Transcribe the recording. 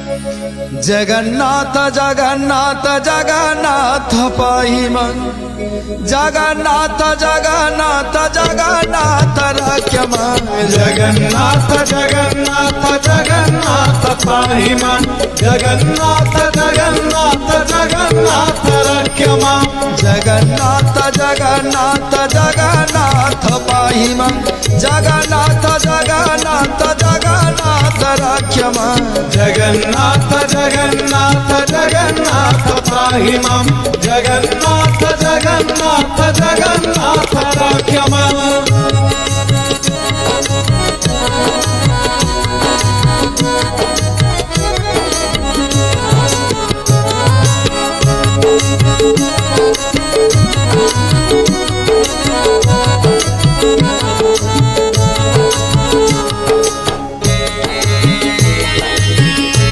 जगन्नाथ जगन्नाथ जगन्नाथ पाहि मन जगन्नाथ जगन्नाथ जगन्नाथ रक्ष मन जगन्नाथ जगन्नाथ जगन्नाथ पाहि मन जगन्नाथ जगन्नाथ जगन्नाथ रक्ष मन जगन्नाथ जगन्नाथ जगन्नाथ पाहि मन जगन्नाथ जगन्नाथ जगन्नाथ रक्ष मन जगन्नाथ जगन्नाथ जगन्नाथ पाहि मन जगन्नाथ जगन्नाथ जगन्नाथ रक्ष मन।